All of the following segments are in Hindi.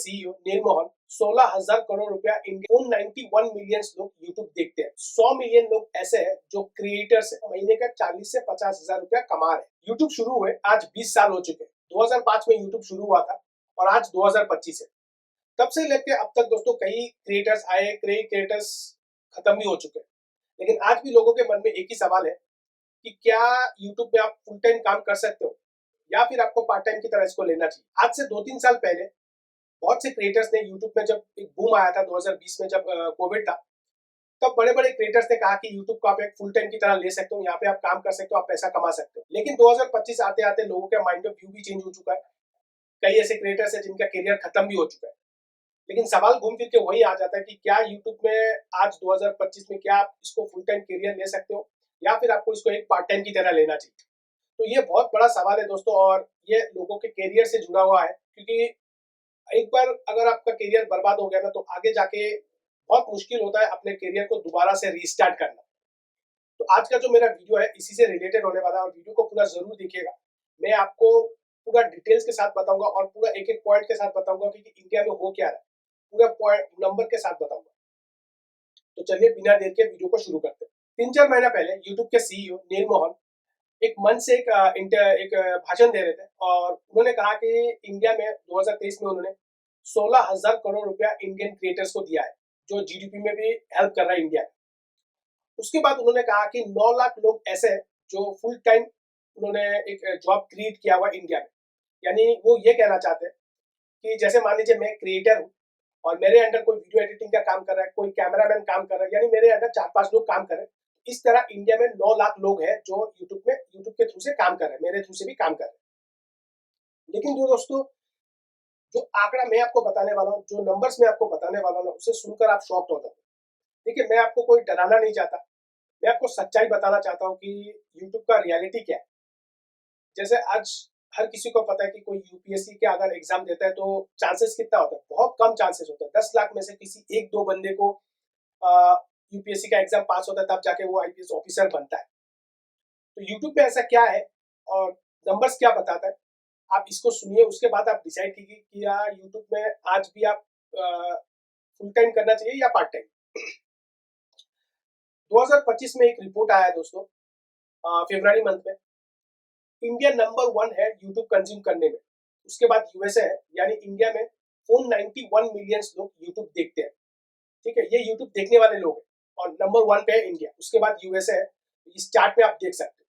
सीईओ नील मोहन 16,000 करोड़ रुपया इंडिया 191 मिलियन लोग यूट्यूब देखते हैं। 100 मिलियन लोग ऐसे हैं जो क्रिएटर्स हैं, महीने का 40 से 50,000 रुपया कमा रहे हैं। यूट्यूब शुरू हुए आज 20 साल हो चुके हैं। 2005 में यूट्यूब शुरू हुआ था और आज 2025 है। तब से लेकर अब तक दोस्तों कई क्रिएटर्स आए, कई क्रिएटर्स खत्म भी हो चुके हैं, लेकिन आज भी लोगों के मन में एक ही सवाल है कि क्या यूट्यूब में आप फुल टाइम काम कर सकते हो या फिर आपको पार्ट टाइम की तरह इसको लेना चाहिए। आज से 2-3 साल पहले बहुत से क्रिएटर्स ने यूट्यूब में जब एक बूम आया था 2020 में, जब कोविड था, तब बड़े बड़े क्रिएटर्स ने कहा कि यूट्यूब को आप एक फुल टाइम की तरह ले सकते हो, यहाँ पे आप काम कर सकते हो, आप पैसा कमा सकते हो। लेकिन 2025 आते आते लोगों के माइंड ऑफ व्यू भी चेंज हो चुका है। कई ऐसे क्रिएटर्स हैं जिनका करियर खत्म भी हो चुका है। लेकिन सवाल घूम फिर के वही आ जाता है कि क्या यूट्यूब में आज 2025 में क्या आप इसको फुल टाइम करियर ले सकते हो या फिर आपको इसको एक पार्ट टाइम की तरह लेना चाहिए। तो ये बहुत बड़ा सवाल है दोस्तों, और ये लोगों के करियर से जुड़ा हुआ है, क्योंकि एक बार अगर आपका करियर बर्बाद हो गया ना, तो आगे जाके बहुत मुश्किल होता है अपने करियर को दोबारा से रीस्टार्ट करना। तो आज का जो मेरा वीडियो है इसी से रिलेटेड होने वाला है, और वीडियो को पूरा जरूर देखिएगा। मैं आपको पूरा डिटेल्स के साथ बताऊंगा और पूरा एक एक पॉइंट के साथ बताऊंगा कि इंडिया में हो क्या रहा है, पूरा पॉइंट नंबर के साथ बताऊंगा। तो चलिए बिना देर के वीडियो को शुरू करते हैं। 3-4 महीना पहले यूट्यूब के सीईओ नील मोहन एक मंच से एक भाषण दे रहे थे, और उन्होंने कहा कि इंडिया में 2023 में उन्होंने 16,000 करोड़ रुपया इंडियन क्रिएटर्स को दिया है, जो जीडीपी में भी हेल्प कर रहा है इंडिया में। उसके बाद उन्होंने कहा कि 9 लाख लोग ऐसे हैं जो फुल टाइम उन्होंने एक जॉब क्रिएट किया हुआ इंडिया में। यानी वो ये कहना चाहते हैं कि जैसे मान लीजिए मैं क्रिएटर हूँ और मेरे अंडर कोई वीडियो एडिटिंग का काम कर रहा है, कोई कैमरामैन काम कर रहा है, यानी मेरे अंडर 4-5 लोग काम कर रहे हैं। इस तरह इंडिया में 9 लाख लोग हैं जो यूट्यूब के थ्रू से काम कर रहे हैं, मेरे थ्रू से भी काम कर रहे हैं। लेकिन जो दोस्तों, जो आंकड़ा मैं आपको बताने वाला हूँ, जो नंबर्स मैं आपको बताने वाला हूँ, उसे सुनकर आप शॉक्ड हो जाओगे। देखिए, मैं आपको कोई डराना नहीं चाहता, मैं आपको सच्चाई बताना चाहता हूँ कि यूट्यूब का रियलिटी क्या है। जैसे आज हर किसी को पता है कि कोई यूपीएससी के अगर एग्जाम देता है तो चांसेस कितना होता है, बहुत कम चांसेस होता है। 10 लाख में से किसी 1-2 बंदे को यूपीएससी का एग्जाम पास होता है, तब जाके वो आईपीएस ऑफिसर बनता है। तो यूट्यूब पे ऐसा क्या है और नंबर्स क्या बताता है, आप इसको सुनिए, उसके बाद आप डिसाइड कीजिए कि यूट्यूब में आज भी आप फुल टाइम करना चाहिए या पार्ट टाइम। 2025 में एक रिपोर्ट आया है दोस्तों, फरवरी मंथ में। इंडिया नंबर 1 है यूट्यूब कंज्यूम करने में, उसके बाद यूएसए है। यानी इंडिया में 491 मिलियन लोग यूट्यूब देखते हैं। ठीक है, ये यूट्यूब देखने वाले लोग हैं, और नंबर 1 पे है इंडिया, उसके बाद यूएसए है। इस चार्ट पे आप देख सकते हैं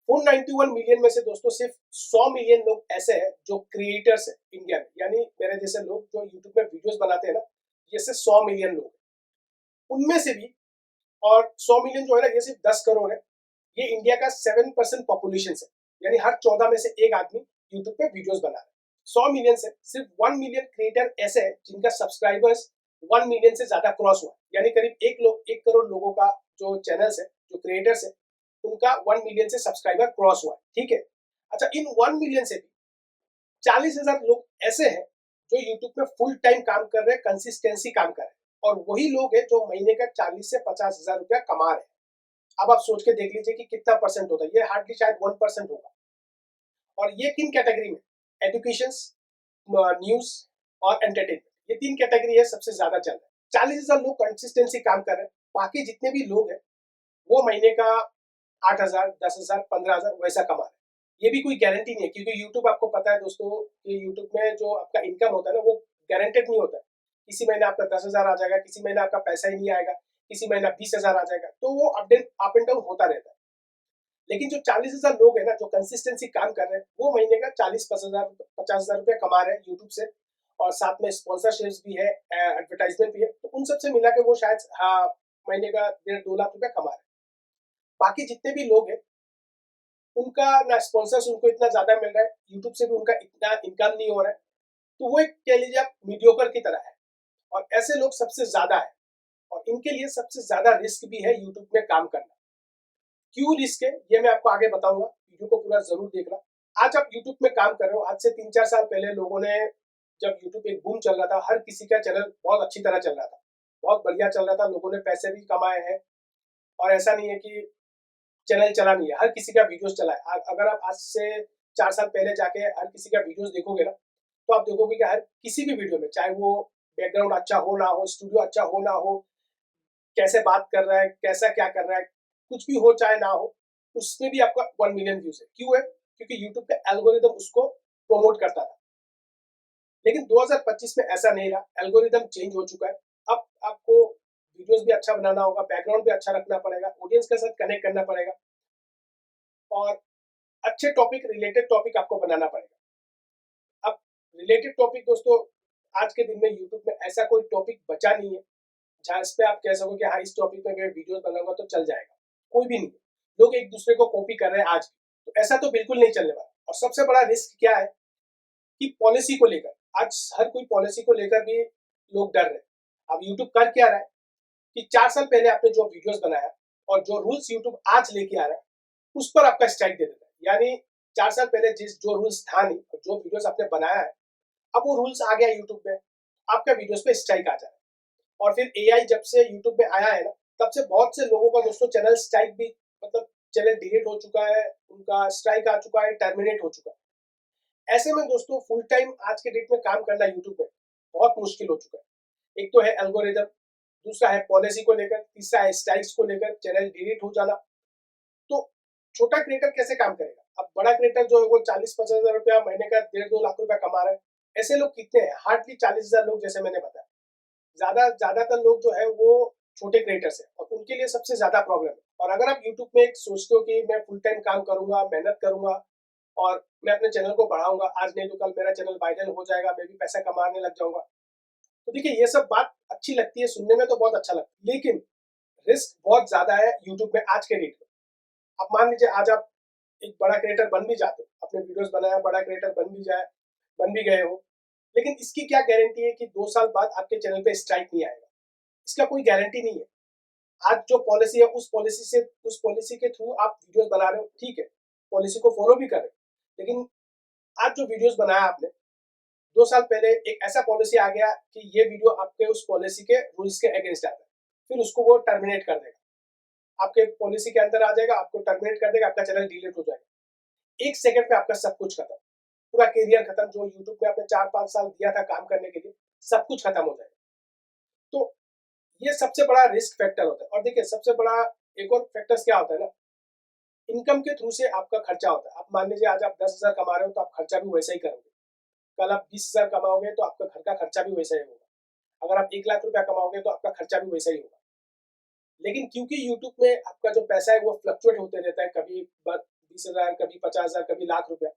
491 मिलियन में से दोस्तों सिर्फ 100 मिलियन लोग ऐसे हैं जो क्रिएटर्स हैं इंडिया में, यानी मेरे जैसे लोग जो यूट्यूब में वीडियोस बनाते हैं ना, ये से 100 मिलियन लोग हैं उनमें से भी। और 100 मिलियन जो है ना, ये सिर्फ 10 करोड़ है। ये इंडिया का 7% पॉपुलेशन है, यानी हर 14 में से एक आदमी यूट्यूब पे वीडियोस बना रहा है। 100 मिलियन से सिर्फ 1 मिलियन क्रिएटर ऐसे हैं जिनका सब्सक्राइबर्स 1 मिलियन से ज्यादा क्रॉस हुआ, यानी करीब 1 करोड़ लोगों का जो चैनल्स है, जो क्रिएटर्स है, उनका 1 मिलियन से सब्सक्राइबर क्रॉस हुआ है। ठीक है, अच्छा, इन 1 मिलियन से भी 40,000 लोग ऐसे हैं जो यूट्यूब पे फुल टाइम काम कर रहे हैं, कंसिस्टेंसी काम कर रहे हैं, और वही लोग हैं जो महीने का 40 से 50,000 रुपया कमा रहे हैं। अब आप सोच के देख लीजिए कि कितना परसेंट होता है, ये हार्डली शायद 1% होगा। और ये किन कैटेगरी में, एजुकेशन, न्यूज और एंटरटेनमेंट, ये 3 कैटेगरी है सबसे ज्यादा चल रहा है। 40,000 लोग कंसिस्टेंसी काम कर रहे हैं, बाकी जितने भी लोग हैं वो महीने का 8,000, 10,000, 15,000 वैसा कमा रहे हैं। ये भी कोई गारंटी नहीं है, क्योंकि यूट्यूब आपको पता है दोस्तों कि यूट्यूब में जो आपका इनकम होता है ना, वो गारंटेड नहीं होता है। किसी महीने आपका 10,000 आ जाएगा, किसी महीने आपका पैसा ही नहीं आएगा, किसी महीना 20,000 आ जाएगा, तो वो अप एंड डाउन होता रहता है। लेकिन जो 40,000 लोग हैं ना, जो कंसिस्टेंसी काम कर रहे हैं, वो महीने का 50,000 रुपया कमा रहे हैं यूट्यूब से, और साथ में स्पॉन्सरशिप्स भी है, एडवर्टाइजमेंट भी है, तो उन सबसे मिला के वो शायद महीने का 1.5-2 लाख रुपया कमा रहे हैं। बाकी जितने भी लोग हैं उनका ना स्पॉन्सर्स उनको इतना ज्यादा मिल रहा है, यूट्यूब से भी उनका इतना इनकम नहीं हो रहा है, तो वो एक कह लीजिए आप मीडियोकर की तरह है। और ऐसे लोग सबसे ज्यादा है, और इनके लिए सबसे ज्यादा रिस्क भी है यूट्यूब में काम करना। क्यों रिस्क है ये मैं आपको आगे बताऊंगा, वीडियो को पूरा जरूर देखना। आज आप यूट्यूब में काम कर रहे हो, आज से 3-4 साल पहले लोगों ने, जब यूट्यूब एक बूम चल रहा था, हर किसी का चैनल बहुत अच्छी तरह चल रहा था, बहुत बढ़िया चल रहा था, लोगों ने पैसे भी कमाए हैं, और ऐसा नहीं है कि चैनल चला नहीं है, हर किसी का वीडियोस चला है। अगर आप आज से 4 साल पहले जाके हर किसी का वीडियोस देखोगे ना, तो आप देखोगे कि हर किसी भी वीडियो में, चाहे वो बैकग्राउंड अच्छा हो ना हो, स्टूडियो अच्छा हो ना हो, कैसे बात कर रहा है, कैसा क्या कर रहा है, कुछ भी हो चाहे ना हो, उसमें भी आपका 1 मिलियन व्यूज है। क्यों है? क्योंकि यूट्यूब का एल्गोरिदम उसको प्रमोट करता था। लेकिन 2025 में ऐसा नहीं रहा, एल्गोरिदम चेंज हो चुका है। अब आपको वीडियोस भी अच्छा बनाना होगा, बैकग्राउंड भी अच्छा रखना पड़ेगा, ऑडियंस के साथ कनेक्ट करना पड़ेगा और अच्छे टॉपिक, रिलेटेड टॉपिक आपको बनाना पड़ेगा। अब रिलेटेड टॉपिक दोस्तों, आज के दिन में यूट्यूब में ऐसा कोई टॉपिक बचा नहीं है जहां इस पे आप कह सको कि हाँ, इस टॉपिक पे मैं वीडियोस बनाऊंगा तो चल जाएगा। कोई भी नहीं है। लोग एक दूसरे को कॉपी कर रहे हैं आज भी। तो ऐसा तो बिल्कुल नहीं चलने वाला। और सबसे बड़ा रिस्क क्या है कि पॉलिसी को लेकर, आज हर कोई पॉलिसी को लेकर भी लोग डर रहे हैं। अब यूट्यूब कर क्या रहा है कि 4 साल पहले आपने जो वीडियोस बनाया और जो रूल्स यूट्यूब आज लेके आ रहा है, उस पर आपका स्ट्राइक दे देता है। यानी 4 साल पहले जिस जो रूल्स था नहीं, जो वीडियोस आपने बनाया है, अब वो रूल्स आ गया यूट्यूब में, आपका वीडियोस पे स्ट्राइक आ जा रहा है। और फिर एआई जब से यूट्यूब में आया है ना, तब से बहुत से लोगों का दोस्तों चैनल स्ट्राइक भी, मतलब चैनल डिलीट हो चुका है, उनका स्ट्राइक आ चुका है, टर्मिनेट हो चुका है। ऐसे में दोस्तों फुल टाइम आज के डेट में काम करना यूट्यूब पे बहुत मुश्किल हो चुका है। एक तो है एल्गोरिदम, दूसरा है पॉलिसी को लेकर, तीसरा है स्ट्राइक्स को लेकर, चैनल डिलीट हो जाना। तो छोटा क्रिएटर कैसे काम करेगा? अब बड़ा क्रिएटर जो है वो 40-50 हजार रुपया महीने का, 1.5-2 लाख रुपया कमा रहा है। ऐसे लोग कितने हैं? हार्डली 40 हजार लोग, जैसे मैंने बताया। ज्यादातर लोग जो है वो छोटे क्रिएटर्स हैं और उनके लिए सबसे ज्यादा प्रॉब्लम है। और अगर आप यूट्यूब में एक सोचते हो कि मैं फुल टाइम काम करूंगा, मेहनत करूंगा और मैं अपने चैनल को बढ़ाऊंगा, आज नहीं तो कल मेरा चैनल वायरल हो जाएगा, मैं भी पैसा कमाने लग जाऊंगा, तो देखिए ये सब बात अच्छी लगती है, सुनने में तो बहुत अच्छा लगता है, लेकिन रिस्क बहुत ज्यादा है यूट्यूब में आज के डेट में। अब मान लीजिए आज आप एक बड़ा क्रिएटर बन भी जाते हो, अपने वीडियोस बनाया, बड़ा क्रिएटर बन भी गए हो, लेकिन इसकी क्या गारंटी है कि 2 साल बाद आपके चैनल पे स्ट्राइक नहीं आएगा? इसका कोई गारंटी नहीं है। आज जो पॉलिसी है, उस पॉलिसी के थ्रू आप वीडियोस बना रहे हो, ठीक है, पॉलिसी को फॉलो भी कर रहे हो, लेकिन आज जो वीडियोस बनाया आपने, 2 साल पहले एक ऐसा पॉलिसी आ गया कि ये वीडियो आपके उस पॉलिसी के रूल्स के अगेंस्ट आता है, फिर उसको वो टर्मिनेट कर देगा, आपके पॉलिसी के अंदर आ जाएगा, आपको टर्मिनेट कर देगा, आपका चैनल डिलीट हो जाएगा। 1 सेकंड में आपका सब कुछ खत्म, पूरा करियर खत्म, जो यूट्यूब पे आपने 4-5 साल दिया था काम करने के लिए, सब कुछ खत्म हो जाएगा। तो ये सबसे बड़ा रिस्क फैक्टर होता है। और देखिए सबसे बड़ा एक और फैक्टर्स क्या होता है ना, इनकम के थ्रू से आपका खर्चा होता है। आप मान लीजिए आज आप 10 हजार कमा रहे हो, तो आप खर्चा भी वैसा ही करोगे। कल आप 20 हजार कमाओगे तो आपका घर का खर्चा भी वैसा ही होगा। अगर आप 1 लाख रुपया कमाओगे तो आपका खर्चा भी वैसा ही होगा। लेकिन क्योंकि यूट्यूब में आपका जो पैसा है वो फ्लक्चुएट होते रहता है, कभी 20 हजार, कभी 50 हजार, कभी लाख रुपया।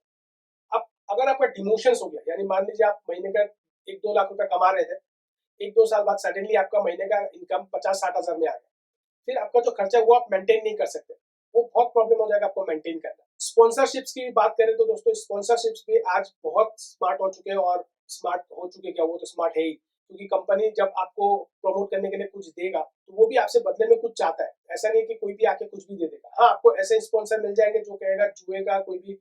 अब अगर आपका डिमोशन हो गया, यानी मान लीजिए आप महीने का 1-2 लाख रुपया कमा रहे थे, 1-2 साल बाद सडनली आपका महीने का इनकम 50-60 हजार में आ गया, फिर आपका जो खर्चा है वो आप मेंटेन नहीं कर सकते। वो बहुत प्रॉब्लम हो जाएगा आपको मेंटेन करना। स्पॉन्सरशिप्स की बात करें तो दोस्तों, स्पॉन्सरशिप्स भी आज बहुत स्मार्ट हो चुके हैं। और स्मार्ट हो चुके क्या, वो तो स्मार्ट है ही, क्योंकि कंपनी जब आपको प्रमोट करने के लिए कुछ देगा तो वो भी आपसे बदले में कुछ चाहता है। ऐसा नहीं कि कोई भी आके कुछ भी दे देगा। हाँ, आपको ऐसे स्पॉन्सर मिल जाएंगे जो कहेगा जुए का, कोई भी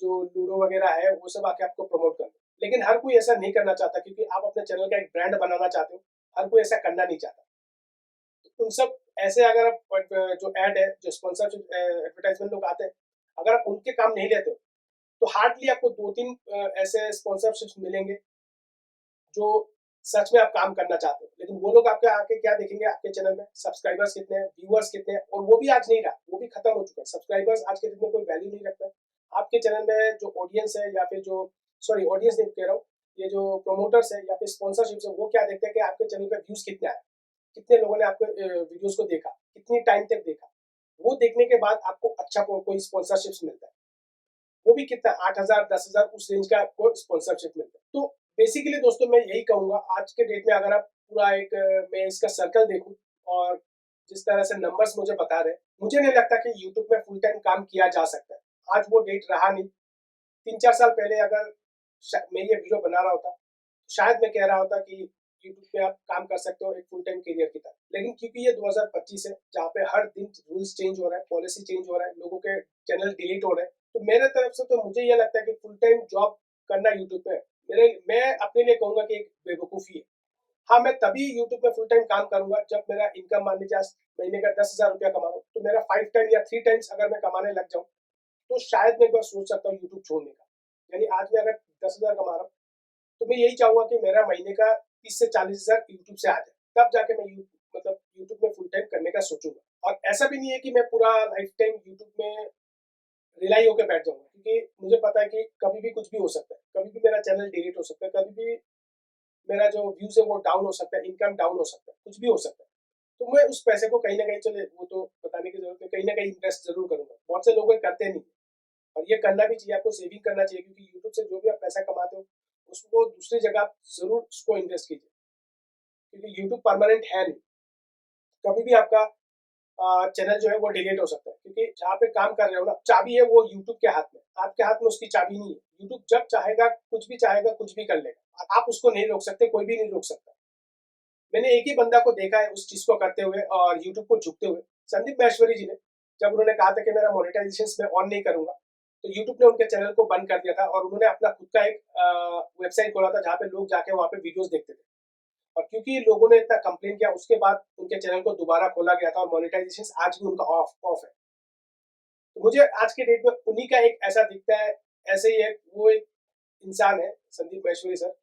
जो लूडो वगैरह है वो सब आके आपको प्रमोट कर दे। लेकिन हर कोई ऐसा नहीं करना चाहता, क्योंकि आप अपने चैनल का एक ब्रांड बनाना चाहते हो। हर कोई ऐसा करना नहीं चाहता। उन सब ऐसे, अगर आप जो ऐड है, जो स्पॉन्सरशिप एडवर्टाइजमेंट लोग आते हैं, अगर आप उनके काम नहीं लेते हो, तो हार्डली आपको 2-3 ऐसे स्पॉन्सरशिप्स मिलेंगे जो सच में आप काम करना चाहते हो। लेकिन वो लोग आपके आके क्या देखेंगे, आपके चैनल में सब्सक्राइबर्स कितने हैं, व्यूअर्स कितने हैं, और वो भी आज नहीं रहा, वो भी खत्म हो चुका है। सब्सक्राइबर्स आज के दिन में कोई वैल्यू नहीं रखता है। आपके चैनल में जो ऑडियंस है, या फिर जो, सॉरी ऑडियंस नहीं कह रहा हूँ, ये जो प्रोमोटर्स है या फिर स्पॉन्सरशिप है, वो क्या देखते हैं कि आपके चैनल पे व्यूज कितने आए, कितने लोगों ने आपके वीडियोस को देखा, कितनी टाइम तक देखा। वो देखने के बाद आपको अच्छा कोई स्पॉन्सरशिप मिलता है। वो भी कितना, 8 हजार, 10 हजार, उस रेंज का आपको स्पॉन्सरशिप मिलता है। तो बेसिकली दोस्तों मैं यही कहूंगा, आज के डेट में अगर आप पूरा एक मैं इसका सर्कल देखूं और जिस तरह से नंबर्स मुझे बता रहे हैं, मुझे नहीं लगता कि यूट्यूब में फुल टाइम काम किया जा सकता है। आज वो डेट रहा नहीं। 3-4 साल पहले अगर मैं ये वीडियो बना रहा होता, शायद मैं कह रहा होता कि यूट्यूब पे आप काम कर सकते हो एक फुल टाइम करियर की तरह। लेकिन क्योंकि ये 2025 है, जहाँ पे हर दिन रूल्स चेंज हो रहा है, पॉलिसी चेंज हो रहा है, लोगों के चैनल डिलीट हो रहे हैं, तो मेरे तरफ से तो मुझे ये लगता है कि फुल टाइम जॉब करना यूट्यूब पे मैं अपने लिए कहूंगा कि एक बेवकूफ़ी है। हाँ, मैं तभी यूट्यूब पे फुल टाइम काम करूंगा जब मेरा इनकम, मान लीजिए आज महीने का 10 हजार रुपया कमा रहा हूँ, तो मेरा 5 टाइम या 3 टाइम्स अगर मैं कमाने लग जाऊँ, तो शायद मैं एक बार सोच सकता हूँ यूट्यूब छोड़ने का। यानी आज मैं अगर 10 हजार कमा रहा हूँ, तो मैं यही चाहूंगा कि मेरा महीने का 30 से 40 हजार यूट्यूब से आ जाए, तब जाके मैं मतलब यूट्यूब में फुल टाइम करने का सोचूंगा। और ऐसा भी नहीं है कि मैं पूरा लाइफ टाइम यूट्यूब में रिलाई होकर बैठ जाऊंगा, क्योंकि मुझे पता है कि कभी भी कुछ भी हो सकता है, कभी भी मेरा चैनल डिलीट हो सकता है, कभी भी मेरा जो व्यूज है वो डाउन हो सकता है, इनकम डाउन हो सकता है, कुछ भी हो सकता है। तो मैं उस पैसे को कहीं ना कहीं, चले वो तो बताने की जरूरत है, कहीं ना कहीं इन्वेस्ट जरूर करूंगा। बहुत से लोग ये करते नहीं, और ये करना भी चाहिए, आपको सेविंग करना चाहिए, क्योंकि यूट्यूब से जो भी आप पैसा कमाते हो उसको दूसरी जगह आप जरूर उसको इन्वेस्ट कीजिए, क्योंकि यूट्यूब परमानेंट है नहीं। कभी भी आपका चैनल जो है वो डिलीट हो सकता है, क्योंकि जहाँ पे काम कर रहे हो ना, चाबी है वो यूट्यूब के हाथ में, आपके हाथ में उसकी चाबी नहीं है। यूट्यूब जब चाहेगा कुछ भी कर लेगा, आप उसको नहीं रोक सकते, कोई भी नहीं रोक सकता। मैंने एक ही बंदा को देखा है उस चीज को करते हुए और यूट्यूब को झुकते हुए, संदीप महेश्वरी जी ने। जब उन्होंने कहा था कि मेरा मोनेटाइजेशन मैं ऑन नहीं करूंगा, तो यूट्यूब ने उनके चैनल को बंद कर दिया था, और उन्होंने अपना खुद का एक वेबसाइट खोला था जहाँ पे लोग जाके वहाँ पे वीडियोस देखते थे। और क्योंकि लोगों ने इतना कंप्लेन किया, उसके बाद उनके चैनल को दोबारा खोला गया था, और मोनेटाइजेशन आज भी उनका ऑफ ऑफ है। तो मुझे आज के डेट में उन्हीं का एक ऐसा दिखता है, ऐसे ही एक वो एक इंसान है संदीप महेश्वरी सर,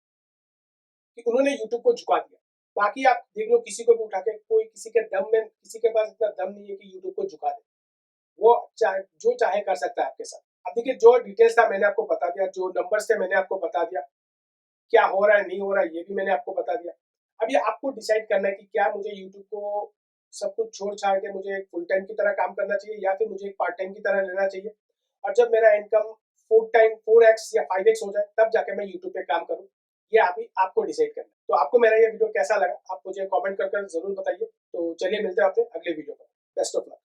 कि उन्होंने यूट्यूब को झुका दिया। बाकी आप देख लो, किसी को भी उठा के, कोई किसी के दम में, किसी के पास इतना दम नहीं है कि यूट्यूब को झुका दे। वो चाहे जो चाहे कर सकता है आपके साथ। अब देखिए, जो डिटेल्स था मैंने आपको बता दिया, जो नंबर्स थे मैंने आपको बता दिया, क्या हो रहा है नहीं हो रहा है ये भी मैंने आपको बता दिया। अब ये आपको डिसाइड करना है कि क्या मुझे यूट्यूब को सब कुछ छोड़ छाड़ के मुझे एक फुल टाइम की तरह काम करना चाहिए, या फिर मुझे एक पार्ट टाइम की तरह लेना चाहिए। और जब मेरा इनकम 4x या 5x हो जाए, तब जाके मैं यूट्यूब पे काम करूँ। ये अभी आपको डिसाइड करना है। तो आपको मेरा ये वीडियो कैसा लगा, आप मुझे कमेंट कर जरूर बताइए। तो चलिए, मिलते हैं आपसे अगले वीडियो पर। Best of luck.